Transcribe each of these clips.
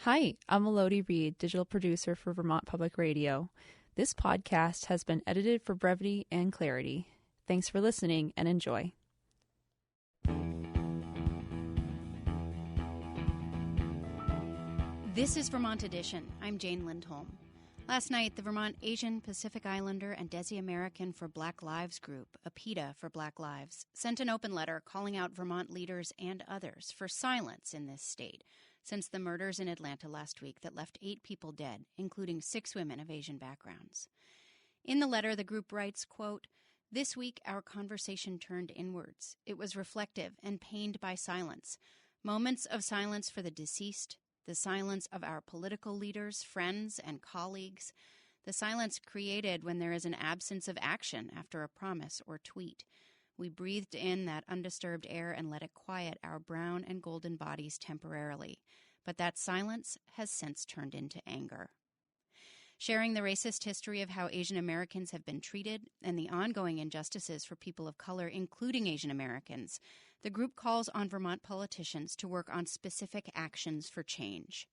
Hi, I'm Elodie Reed, digital producer for Vermont Public Radio. This podcast has been edited for brevity and clarity. Thanks for listening and enjoy. This is Vermont Edition. I'm Jane Lindholm. Last night, the Vermont Asian Pacific Islander and Desi American for Black Lives group, APITA for Black Lives, sent an open letter calling out Vermont leaders and others for silence in this state since the murders in Atlanta last week that left 8 people dead, including 6 women of Asian backgrounds. In the letter, the group writes, quote, "This week, our conversation turned inwards. It was reflective and pained by silence. Moments of silence for the deceased, the silence of our political leaders, friends, and colleagues, the silence created when there is an absence of action after a promise or tweet. We breathed in that undisturbed air and let it quiet our brown and golden bodies temporarily. But that silence has since turned into anger." Sharing the racist history of how Asian Americans have been treated and the ongoing injustices for people of color, including Asian Americans, the group calls on Vermont politicians to work on specific actions for change.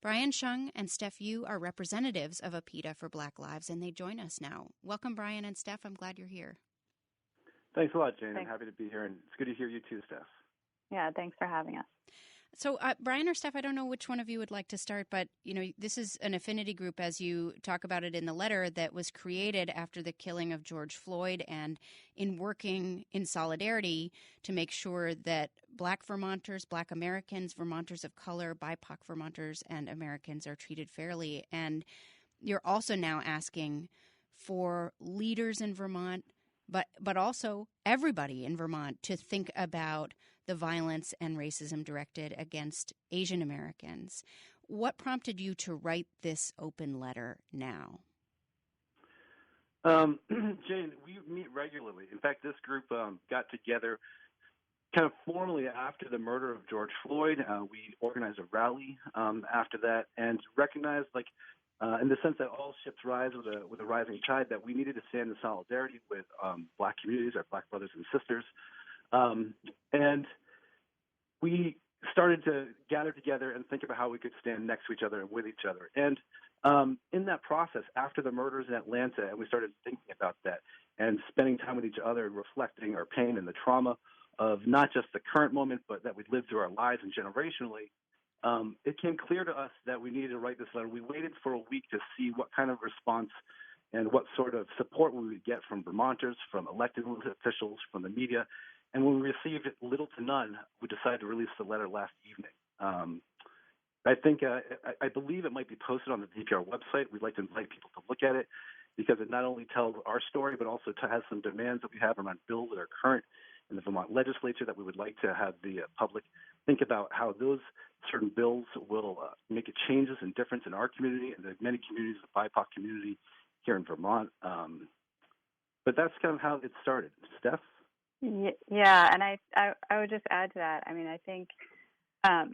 Brian Shung and Steph Yu are representatives of APITA for Black Lives, and they join us now. Welcome, Brian and Steph. I'm glad you're here. Thanks a lot, Jane. I'm happy to be here, and it's good to hear you too, Steph. Yeah, thanks for having us. So, Brian or Steph, I don't know which one of you would like to start, but, this is an affinity group, as you talk about it in the letter, that was created after the killing of George Floyd and in working in solidarity to make sure that Black Vermonters, Black Americans, Vermonters of color, BIPOC Vermonters, and Americans are treated fairly. And you're also now asking for leaders in Vermont, but also everybody in Vermont to think about the violence and racism directed against Asian Americans. What prompted you to write this open letter now? Jane, we meet regularly. In fact, this group got together kind of formally after the murder of George Floyd. We organized a rally after that and recognized, in the sense that all ships rise with a rising tide, that we needed to stand in solidarity with Black communities, our Black brothers and sisters. And we started to gather together and think about how we could stand next to each other and with each other. And in that process, after the murders in Atlanta, and we started thinking about that and spending time with each other, reflecting our pain and the trauma of not just the current moment, but that we'd lived through our lives and generationally, it came clear to us that we needed to write this letter. We waited for a week to see what kind of response and what sort of support we would get from Vermonters, from elected officials, from the media. And when we received little to none, we decided to release the letter last evening. I believe it might be posted on the VPR website. We'd like to invite people to look at it because it not only tells our story, but also has some demands that we have around bills that are current in the Vermont legislature that we would like to have the public think about how those certain bills will make a changes and difference in our community and the many communities, the BIPOC community here in Vermont. But that's kind of how it started. Steph? Yeah, and I would just add to that. I mean, I think I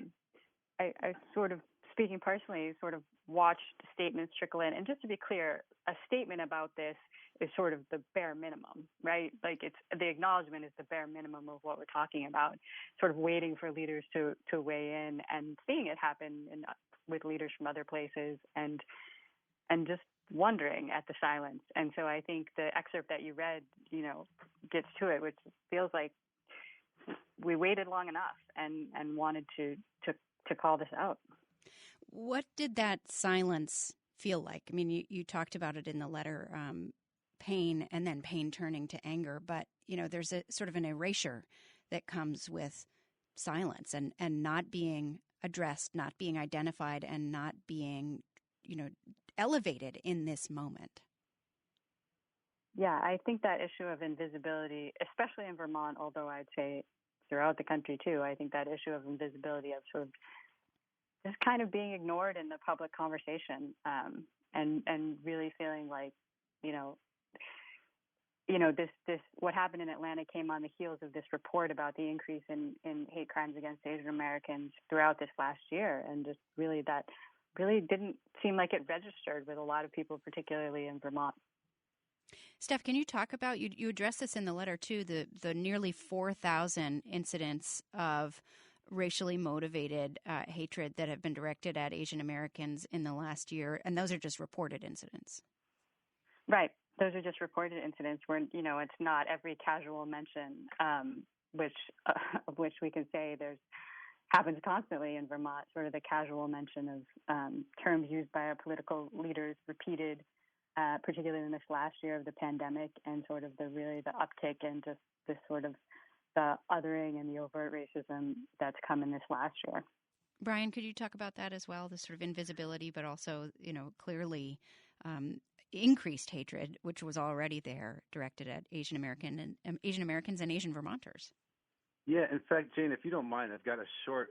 sort of, speaking personally, sort of watched statements trickle in. And just to be clear, a statement about this is sort of the bare minimum, right? Like the acknowledgement is the bare minimum of what we're talking about, sort of waiting for leaders to weigh in and seeing it happen with leaders from other places and just wondering at the silence. And so I think the excerpt that you read, gets to it, which feels like we waited long enough and wanted to call this out. What did that silence feel like? I mean, you talked about it in the letter, pain and then pain turning to anger, but, there's a sort of an erasure that comes with silence and not being addressed, not being identified, and not being, elevated in this moment. Yeah, I think that issue of invisibility, especially in Vermont, although I'd say throughout the country too, I think that issue of invisibility, of sort of just kind of being ignored in the public conversation, and really feeling like, this what happened in Atlanta came on the heels of this report about the increase in hate crimes against Asian Americans throughout this last year, and just really that really didn't seem like it registered with a lot of people, particularly in Vermont. Steph, can you talk about, you address this in the letter too, the nearly 4,000 incidents of racially motivated hatred that have been directed at Asian Americans in the last year, and those are just reported incidents. Right. Those are just reported incidents where, it's not every casual mention, of which we can say happens constantly in Vermont, sort of the casual mention of terms used by our political leaders repeated, particularly in this last year of the pandemic, and sort of the uptick and just this sort of the othering and the overt racism that's come in this last year. Brian, could you talk about that as well, the sort of invisibility, but also, clearly increased hatred, which was already there, directed at Asian Americans and Asian Vermonters? Yeah, in fact, Jane, if you don't mind, I've got a short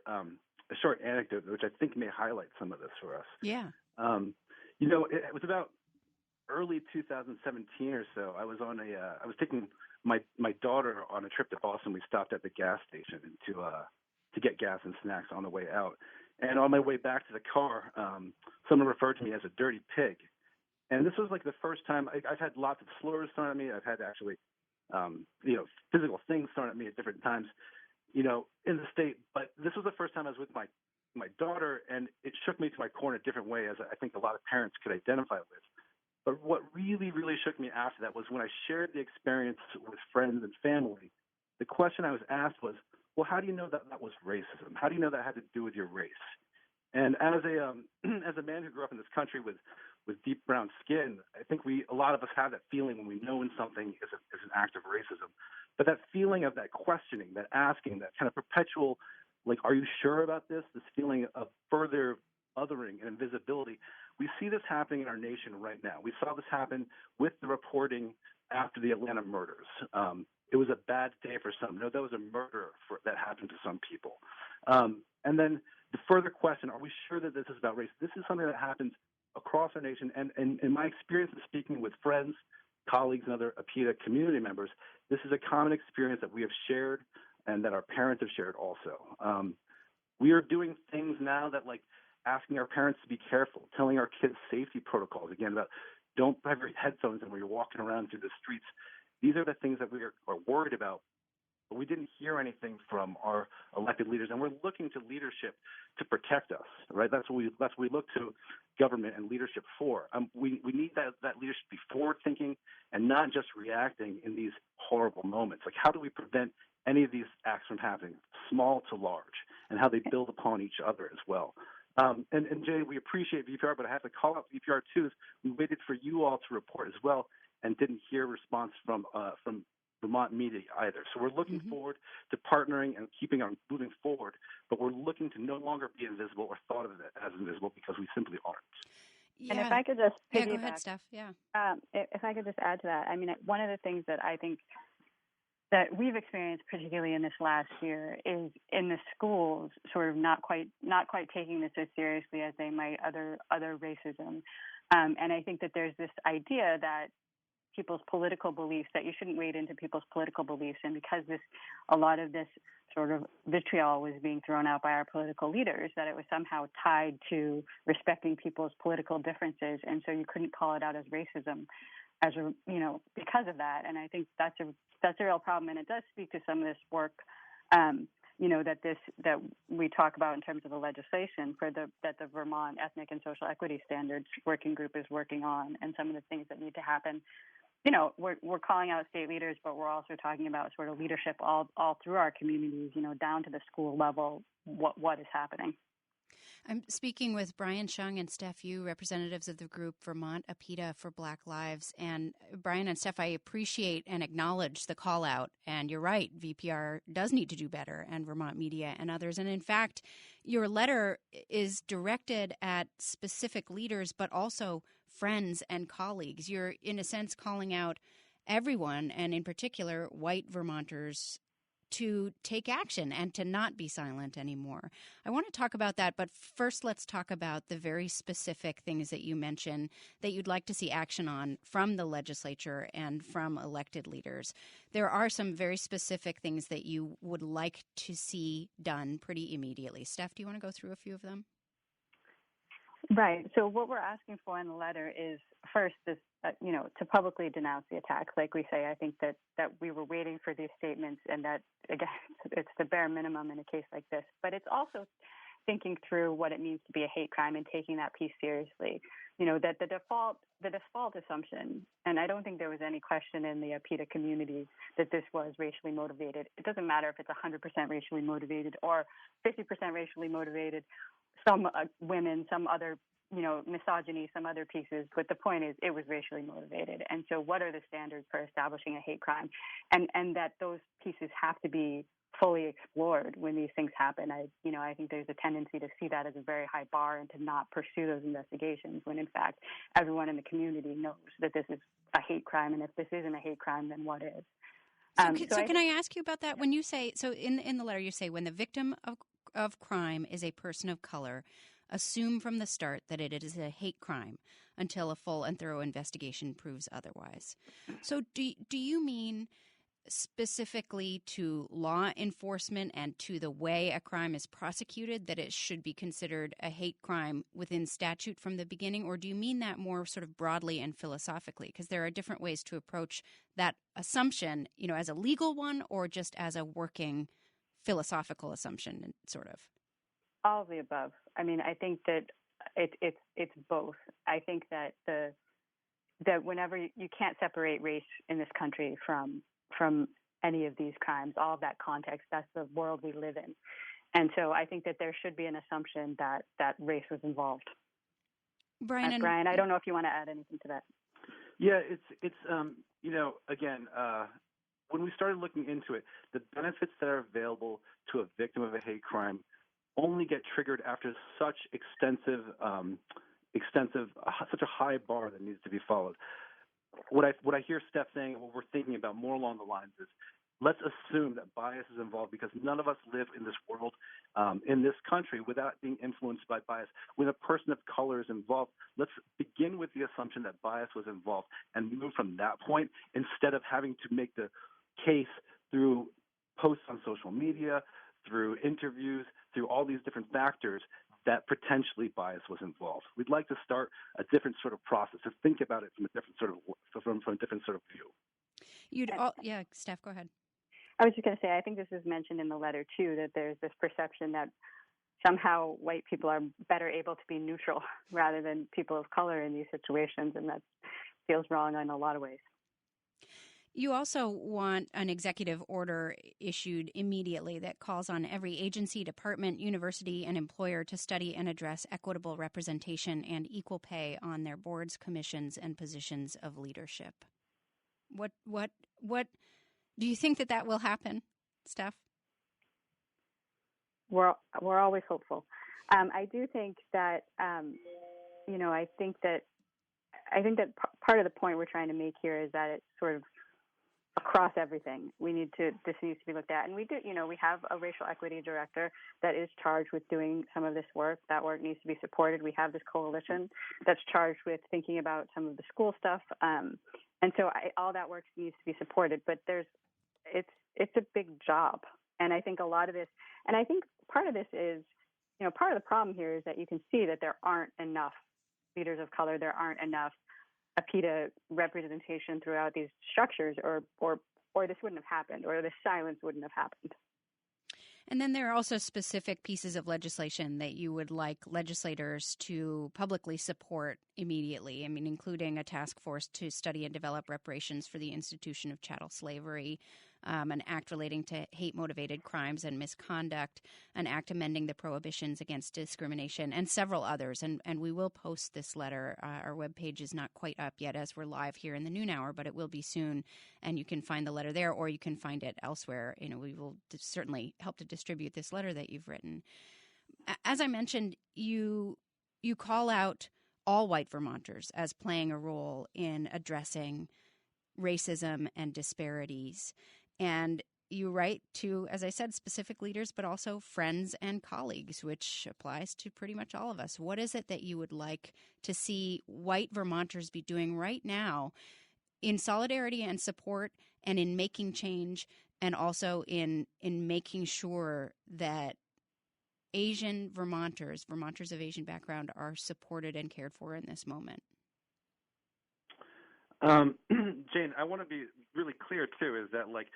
anecdote which I think may highlight some of this for us. Yeah. It was about early 2017 or so. I was taking my daughter on a trip to Boston. We stopped at the gas station to get gas and snacks on the way out. And on my way back to the car, someone referred to me as a dirty pig. And this was like the first time I've had lots of slurs thrown at me. I've had actually, physical things thrown at me at different times, in the state. But this was the first time I was with my daughter, and it shook me to my core in a different way, as I think a lot of parents could identify with. But what really, really shook me after that was when I shared the experience with friends and family. The question I was asked was, well, how do you know that was racism? How do you know that had to do with your race? And as a man who grew up in this country with deep brown skin, I think a lot of us have that feeling when we know when something is an act of racism. But that feeling of that questioning, that asking, that kind of perpetual, like, are you sure about this? This feeling of further othering and invisibility. We see this happening in our nation right now. We saw this happen with the reporting after the Atlanta murders. It was a bad day for some. No, that was a murder that happened to some people. And then the further question, are we sure that this is about race? This is something that happens across our nation. And in my experience of speaking with friends, colleagues, and other APITA community members, this is a common experience that we have shared and that our parents have shared also. We are doing things now that, like, asking our parents to be careful, telling our kids safety protocols, again, about don't have your headphones in when you're walking around through the streets. These are the things that we are worried about, but we didn't hear anything from our elected leaders, and we're looking to leadership to protect us, right? That's what we look to government and leadership for. We need that leadership to be forward-thinking and not just reacting in these horrible moments. Like, how do we prevent any of these acts from happening, small to large, and how they build upon each other as well? And Jay, we appreciate VPR, but I have to call out VPR too. We waited for you all to report as well, and didn't hear a response from Vermont media either. So we're looking forward to partnering and keeping on moving forward, but we're looking to no longer be invisible or thought of it as invisible, because we simply aren't. Yeah. And if I could just piggyback, go ahead, Steph. Yeah. If I could just add to that, I mean, one of the things that I think that we've experienced, particularly in this last year, is in the schools sort of not quite taking this as seriously as they might other racism. And I think that there's this idea that people's political beliefs, that you shouldn't wade into people's political beliefs, and because a lot of this sort of vitriol was being thrown out by our political leaders, that it was somehow tied to respecting people's political differences, and so you couldn't call it out as racism because of that. And I think that's a real problem, and it does speak to some of this work, that we talk about in terms of the legislation that the Vermont Ethnic and Social Equity Standards Working Group is working on, and some of the things that need to happen. We're calling out state leaders, but we're also talking about sort of leadership all through our communities, down to the school level, what is happening. I'm speaking with Brian Shung and Steph Yu, representatives of the group Vermont APITA for Black Lives. And Brian and Steph, I appreciate and acknowledge the call out. And you're right, VPR does need to do better, and Vermont media and others. And in fact, your letter is directed at specific leaders, but also friends and colleagues. You're, in a sense, calling out everyone, and in particular, white Vermonters, to take action and to not be silent anymore. I want to talk about that, but first let's talk about the very specific things that you mentioned that you'd like to see action on from the legislature and from elected leaders. There are some very specific things that you would like to see done pretty immediately. Steph, do you want to go through a few of them? Right. So what we're asking for in the letter is first this, to publicly denounce the attack. Like we say, I think that we were waiting for these statements, and that again, it's the bare minimum in a case like this. But it's also thinking through what it means to be a hate crime and taking that piece seriously. That the default assumption, and I don't think there was any question in the PETA community that this was racially motivated. It doesn't matter if it's 100% racially motivated or 50% racially motivated. Some women, some other, misogyny, some other pieces. But the point is, it was racially motivated. And so what are the standards for establishing a hate crime? And that those pieces have to be fully explored when these things happen. I think there's a tendency to see that as a very high bar and to not pursue those investigations when, in fact, everyone in the community knows that this is a hate crime. And if this isn't a hate crime, then what is? So can I ask you about that? When you say, so in the letter you say, when the victim of crime is a person of color, assume from the start that it is a hate crime until a full and thorough investigation proves otherwise. So do you mean specifically to law enforcement and to the way a crime is prosecuted, that it should be considered a hate crime within statute from the beginning? Or do you mean that more sort of broadly and philosophically? Because there are different ways to approach that assumption, as a legal one or just as a working philosophical assumption, sort of. All of the above. I mean, I think that it's both. I think that that whenever you can't separate race in this country from any of these crimes, all of that context, that's the world we live in. And so I think that there should be an assumption that race was involved. Brian, I don't know if you want to add anything to that. Yeah, it's again, when we started looking into it, the benefits that are available to a victim of a hate crime only get triggered after such such a high bar that needs to be followed. What I hear Steph saying, what we're thinking about more along the lines is, let's assume that bias is involved, because none of us live in this world, in this country, without being influenced by bias. When a person of color is involved, let's begin with the assumption that bias was involved and move from that point, instead of having to make the case through posts on social media, through interviews, through all these different factors that potentially bias was involved. We'd like to start a different sort of process, to think about it from a different sort of view. Yeah, Steph, go ahead. I was just going to say, I think this is mentioned in the letter too, that there's this perception that somehow white people are better able to be neutral rather than people of color in these situations, and that feels wrong in a lot of ways. You also want an executive order issued immediately that calls on every agency, department, university, and employer to study and address equitable representation and equal pay on their boards, commissions, and positions of leadership. What do you think that will happen, Steph? We're always hopeful. I do think that I think that part of the point we're trying to make here is that it's sort of across everything. This needs to be looked at. And we do, we have a racial equity director that is charged with doing some of this work. That work needs to be supported. We have this coalition that's charged with thinking about some of the school stuff. And so all that work needs to be supported. But it's a big job. And I think a lot of this, and I think part of this is, part of the problem here is that you can see that there aren't enough leaders of color. There aren't enough PETA representation throughout these structures, or this wouldn't have happened, or this silence wouldn't have happened. And then there are also specific pieces of legislation that you would like legislators to publicly support immediately. I mean, including a task force to study and develop reparations for the institution of chattel slavery, an act relating to hate-motivated crimes and misconduct, an act amending the prohibitions against discrimination, and several others. And we will post this letter. Our webpage is not quite up yet as we're live here in the noon hour, but it will be soon. And you can find the letter there, or you can find it elsewhere. We will certainly help to distribute this letter that you've written. As I mentioned, you call out all white Vermonters as playing a role in addressing racism and disparities. And you write to, as I said, specific leaders, but also friends and colleagues, which applies to pretty much all of us. What is it that you would like to see white Vermonters be doing right now in solidarity and support, and in making change, and also in making sure that Asian Vermonters of Asian background, are supported and cared for in this moment? Jane, I want to be really clear too. Is that like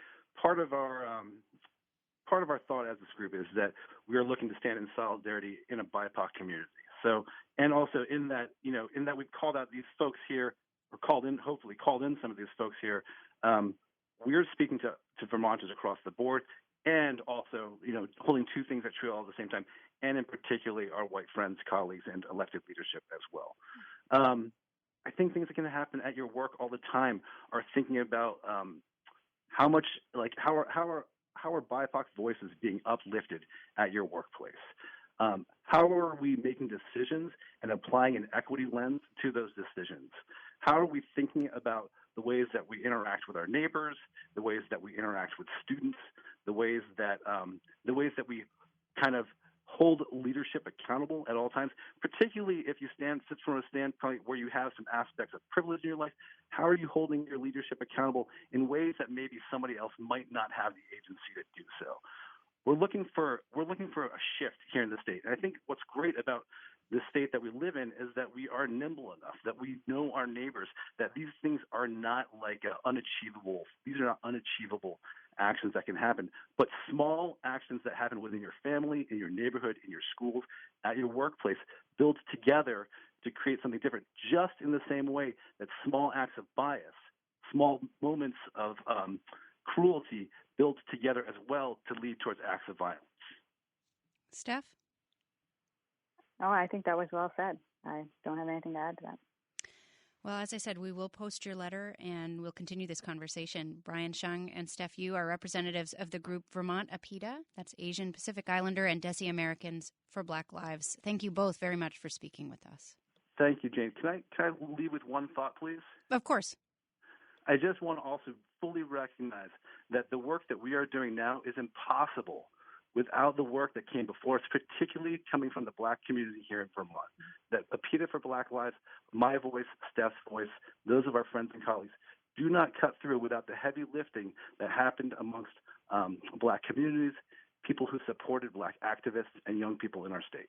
part of our thought as this group is that we are looking to stand in solidarity in a BIPOC community. So, and also in that we've called out these folks here, or hopefully called in some of these folks here. We're speaking to Vermonters across the board, and also holding two things at true all at the same time, and in particularly our white friends, colleagues, and elected leadership as well. I think things that can happen at your work all the time are thinking about how are BIPOC voices being uplifted at your workplace? How are we making decisions and applying an equity lens to those decisions? How are we thinking about the ways that we interact with our neighbors, the ways that we interact with students, the ways that we kind of hold leadership accountable at all times, particularly if you sit from a standpoint where you have some aspects of privilege in your life. How are you holding your leadership accountable in ways that maybe somebody else might not have the agency to do so? We're looking for a shift here in the state. And I think what's great about the state that we live in is that we are nimble enough, that we know our neighbors, that these things are not like unachievable. These are not unachievable actions that can happen, but small actions that happen within your family, in your neighborhood, in your schools, at your workplace, build together to create something different, just in the same way that small acts of bias, small moments of cruelty build together as well to lead towards acts of violence. Steph? Oh, I think that was well said. I don't have anything to add to that. Well, as I said, we will post your letter and we'll continue this conversation. Brian Shung and Steph Yu are representatives of the group Vermont APITA, that's Asian Pacific Islander and Desi Americans for Black Lives. Thank you both very much for speaking with us. Thank you, Jane. Can I leave with one thought, please? Of course. I just want to also fully recognize that the work that we are doing now is impossible without the work that came before us, particularly coming from the Black community here in Vermont. That APITA for Black Lives, my voice, Steph's voice, those of our friends and colleagues, do not cut through without the heavy lifting that happened amongst Black communities, people who supported Black activists, and young people in our state.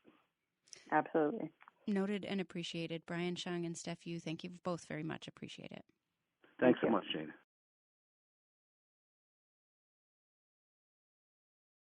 Absolutely. Noted and appreciated. Brian Shung and Steph Yu, thank you both very much. Appreciate it. Thanks so much, Jane.